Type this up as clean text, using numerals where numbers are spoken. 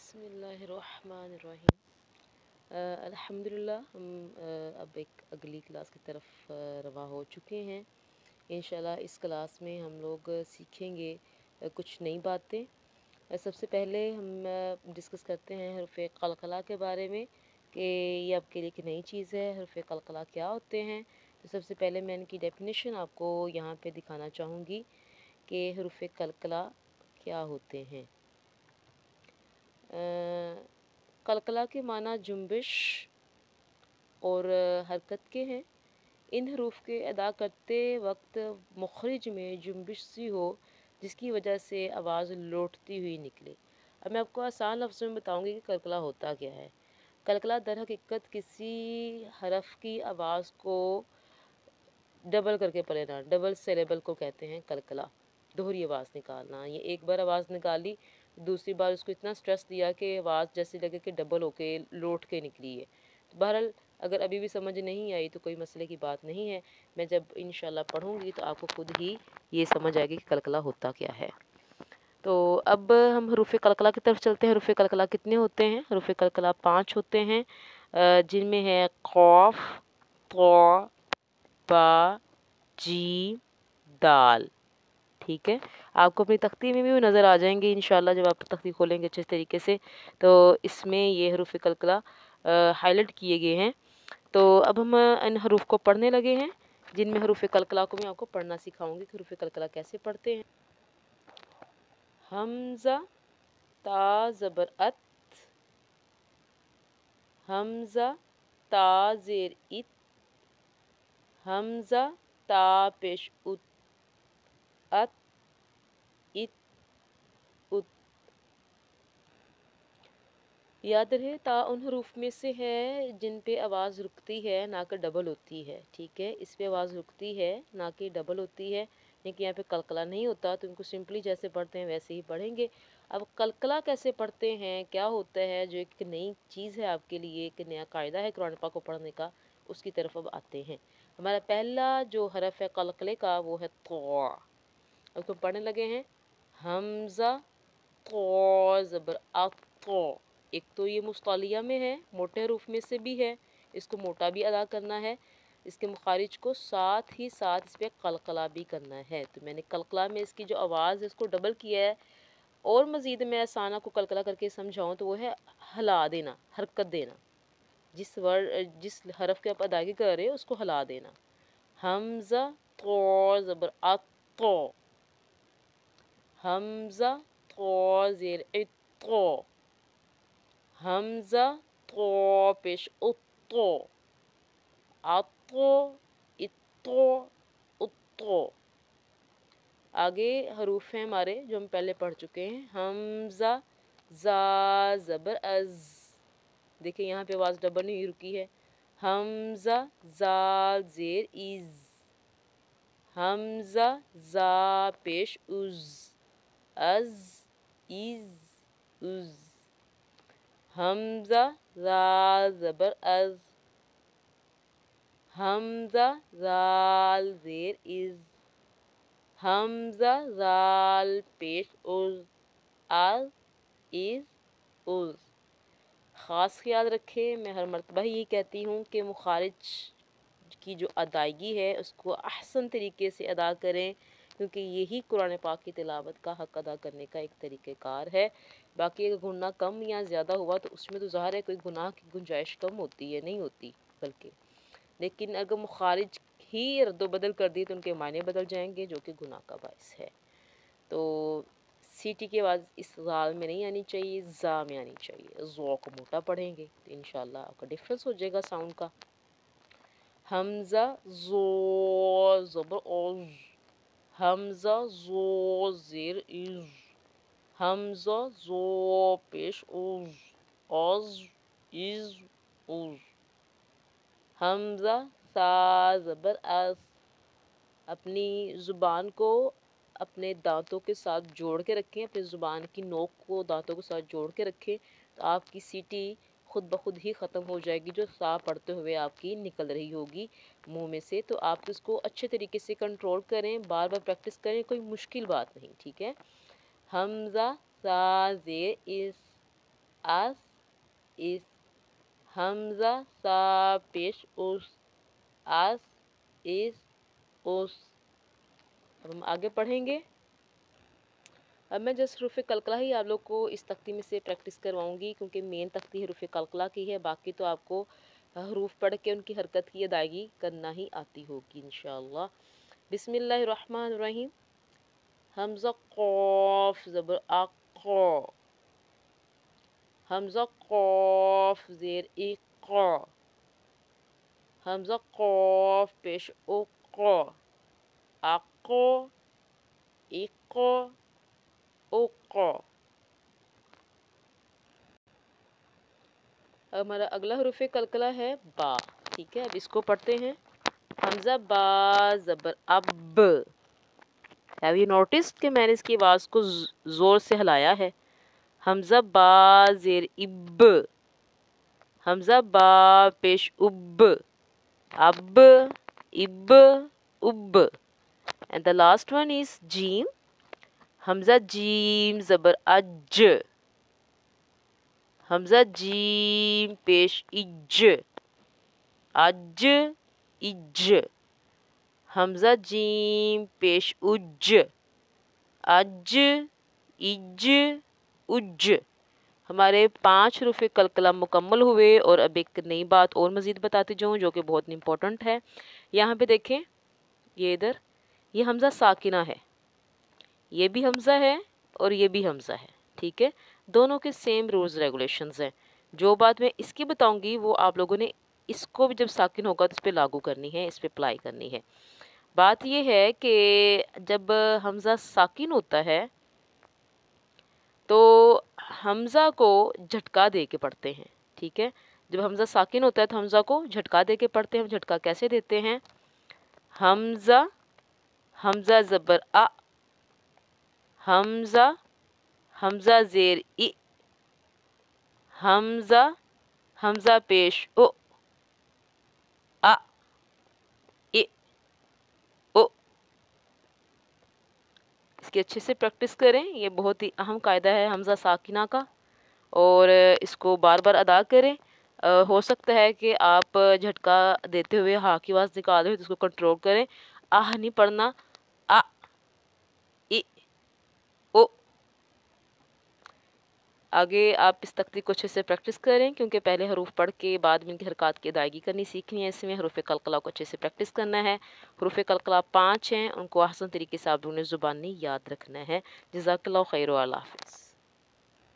बिस्मिल्लाहिर्रहमानिर्रहीम। अल्हम्दुलिल्लाह हम अब एक अगली क्लास की तरफ रवा हो चुके हैं। इंशाल्लाह इस क्लास में हम लोग सीखेंगे कुछ नई बातें। सबसे पहले हम डिस्कस करते हैं हरफ़ क़लक़ला के बारे में कि ये आपके लिए एक नई चीज़ है। हरफ़ क़लक़ला क्या होते हैं? तो सबसे पहले मैं इनकी डेफिनेशन आपको यहाँ पे दिखाना चाहूँगी कि हरफ़ क़लक़ला क्या होते हैं। क़लक़ला के माना जुम्बिश और हरकत के हैं। इन हरूफ के अदा करते वक्त मुखरिज में जुम्बिश सी हो जिसकी वजह से आवाज़ लौटती हुई निकले। अब मैं आपको आसान लफ्ज़ों में बताऊंगी कि क़लक़ला होता क्या है। क़लक़ला दर हकीकत किसी हरफ की आवाज़ को डबल करके पढ़ना, डबल सिलेबल को कहते हैं क़लक़ला। दोहरी आवाज़ निकालना। ये एक बार आवाज़ निकाली, दूसरी बार उसको इतना स्ट्रेस दिया कि आवाज़ जैसे लगे कि डबल होके लौट के निकली है। तो बहरहाल अगर अभी भी समझ नहीं आई तो कोई मसले की बात नहीं है। मैं जब इंशाल्लाह पढ़ूँगी तो आपको खुद ही ये समझ आएगी कि क़लक़ला होता क्या है। तो अब हम हरूफ़ क़लक़ला की तरफ चलते हैं। हरूफ़ क़लक़ला कितने होते हैं? हरूफ़ क़लक़ला 5 होते हैं, जिनमें है क़ाफ़, ता, बा, जीम, दाल। ठीक है, आपको अपनी तख्ती में भी वो नज़र आ जाएंगे इंशाल्लाह जब आप तख्ती खोलेंगे अच्छे तरीके से। तो इसमें ये हरूफ़ क़लक़ला हाईलाइट किए गए हैं। तो अब हम इन हरूफ को पढ़ने लगे हैं, जिनमें हरूफ़ क़लक़ला को मैं आपको पढ़ना सिखाऊंगी कि हरूफ़ क़लक़ला कैसे पढ़ते हैं। हमज़ा ता ज़बर अत, हमज़ा ता ज़ेर इत, हमज़ा ता पेश उत, अत, इत, उत। याद रहे ता उन हरूफ में से है जिन पे आवाज़ रुकती है ना कि डबल होती है। ठीक है, इस पे आवाज़ रुकती है ना कि डबल होती है, लेकिन यहाँ पे क़लक़ला नहीं होता। तो इनको सिंपली जैसे पढ़ते हैं वैसे ही पढ़ेंगे। अब क़लक़ला कैसे पढ़ते हैं, क्या होता है, जो एक नई चीज़ है आपके लिए, एक नया कायदा है कुरान पाक को पढ़ने का, उसकी तरफ अब आते हैं। हमारा पहला जो हरफ है क़लक़ले का वो है क़ा। अब तो पढ़ने लगे हैं। हमज़ा क़ा ज़बर अ क़ा। एक तो ये मुस्तालिया में है, मोटे हरूफ में से भी है, इसको मोटा भी अदा करना है, इसके मुखारिज को साथ ही साथ इस पर क़लक़ला भी करना है। तो मैंने क़लक़ला में इसकी जो आवाज़ है उसको डबल किया है। और मज़ीद मैं आसाना को क़लक़ला करके समझाऊँ तो वो है हिला देना, हरकत देना। जिस हरफ की आप अदायगी कर रहे हो उसको हिला देना। हमज़ा क़ा ज़बर अ क़ा, हमज़ा क़ा ज़ेर इ क़ा, हमज़ा क़ा पेश उत्तो, अत्तो, इत्तो, उत्तो। आगे हरूफ हैं हमारे जो हम पहले पढ़ चुके हैं। हमज़ा ज़ा ज़बर अज़। देखिए यहाँ पे आवाज़ डबल नहीं रुकी है। हमज़ा ज़ा ज़ेर इज़, हमज़ा ज़ा पेश उज़, अज़, इज़, उज़। हमज़ा ज़ा ज़बर अज़, हमज़ा ज़ाल ज़ेर इज़, हमज़ा ज़ाल पेश उज़, अज़, इज़, उज़। ख़ास ख्याल रखें, मैं हर मरतबा ही कहती हूँ कि मुखारिज की जो अदायगी है उसको अहसन तरीके से अदा करें, क्योंकि यही कुरान पाक की तिलावत का हक़ अदा करने का एक तरीक़ेकार है। बाकी अगर गुनाह कम या ज़्यादा हुआ तो उसमें तो ज़ाहिर है कोई गुनाह की गुंजाइश कम होती है, नहीं होती बल्कि। लेकिन अगर मुखारिज ही रद्द-बदल कर दिए तो उनके मायने बदल जाएंगे, जो कि गुनाह का बाइस है। तो सीटी की आवाज़ इस ज़ाल में नहीं आनी चाहिए, ज़ा में आनी चाहिए। ज़ौ को मोटा पढ़ेंगे तो इंशाल्लाह आपका डिफरेंस हो जाएगा साउंड का। हमज़ा ज़ो ज़बर औज़, हमज़ा ज़ो ज़ेर इज़, हमज़ा ज़ो पेश उज़, औज़, इज़, उज़। हमज़ा सा ज़बर अस। अपनी ज़ुबान को अपने दांतों के साथ जोड़ के रखें, अपनी ज़ुबान की नोक को दांतों के साथ जोड़ के रखें, तो आपकी सीटी खुद ब खुद ही ख़त्म हो जाएगी, जो सा पढ़ते हुए आपकी निकल रही होगी मुंह में से। तो आप इसको अच्छे तरीके से कंट्रोल करें, बार बार प्रैक्टिस करें, कोई मुश्किल बात नहीं। ठीक है। हमज़ा सा ज़ेर इज़, as, is, हमजा सा पेश उस, as, is, उस। अब हम आगे पढ़ेंगे। अब मैं जस्ट हरूफ कलकला ही आप लोग को इस तख्ती में से प्रैक्टिस करवाऊंगी, क्योंकि मेन तख्ती हरूफ कलकला की है। बाकी तो आपको हरूफ पढ़ के उनकी हरकत की अदायगी करना ही आती होगी इंशाअल्लाह। बिस्मिल्लाहिर्रहमानिर्रहीम। हमजा क़ाफ ज़बर आ क़ा, हमजा क़ाफ ज़ेर ई क़ा, हमजा क़ाफ पेश ओ क़ा, आक़ा, इक़ा, उक़ा। हमारा अगला हरूफ कलकला है बा। ठीक है, अब इसको पढ़ते हैं। हमजा बा ज़बर अब। हैव यू नोटिस्ड कि मैंने इसकी आवाज़ को ज़ोर से हिलाया है। हमजा बा ज़ेर इब, हमजा बा पेश उब, अब, इब, उब। And the last one is jeem. हमजा जीम ज़बर अज, हमजा जीम पेश इज, अज, इज। हमजा जीम पेश उज, अज, इज, उज। हमारे 5 हरूफ कलकला मुकम्मल हुए। और अब एक नई बात और मज़ीद बताती जाऊँ जो कि बहुत इम्पोर्टेंट है। यहाँ पे देखें, ये इधर ये हमज़ा साकिना है, ये भी हमज़ा है और ये भी हमज़ा है। ठीक है, दोनों के सेम रूल्स रेगुलेशंस हैं। जो बात मैं इसकी बताऊँगी वो आप लोगों ने इसको भी जब साकिन होगा तो इस पर लागू करनी है, इस पर अप्लाई करनी है। बात ये है कि जब हमज़ा साकिन होता है तो हमज़ा को झटका दे के पढ़ते हैं। ठीक है, जब हमज़ा साकिन होता है तो हमज़ा को झटका दे के पढ़ते हैं। हम झटका कैसे देते हैं? हमज़ा, हमज़ा ज़बर आ, हमज़ा, हमज़ा ज़ेर इ, हमज़ा, हमज़ा पेश ओ, आ, इ, ओ। इसकी अच्छे से प्रैक्टिस करें, ये बहुत ही अहम कायदा है हमज़ा साकिना का, और इसको बार बार अदा करें। हो सकता है कि आप झटका देते हुए हा की आवाज़ निकाल रहे हो तो उसको कंट्रोल करें। आह नहीं पढ़ना, आ, इ, ओ। आगे आप इस तख्ती को अच्छे से प्रैक्टिस करें, क्योंकि पहले हरूफ पढ़ के बाद में इनकी हरकत की अदायगी करनी सीखनी है। इसमें हरूफ कलकला को अच्छे से प्रैक्टिस करना है। हरूफ कलकला 5 हैं, उनको आसान तरीके से आप ज़ुबानी याद रखना है। जज़ाकल्लाहु खैर व अल्लाह हाफ़िज़।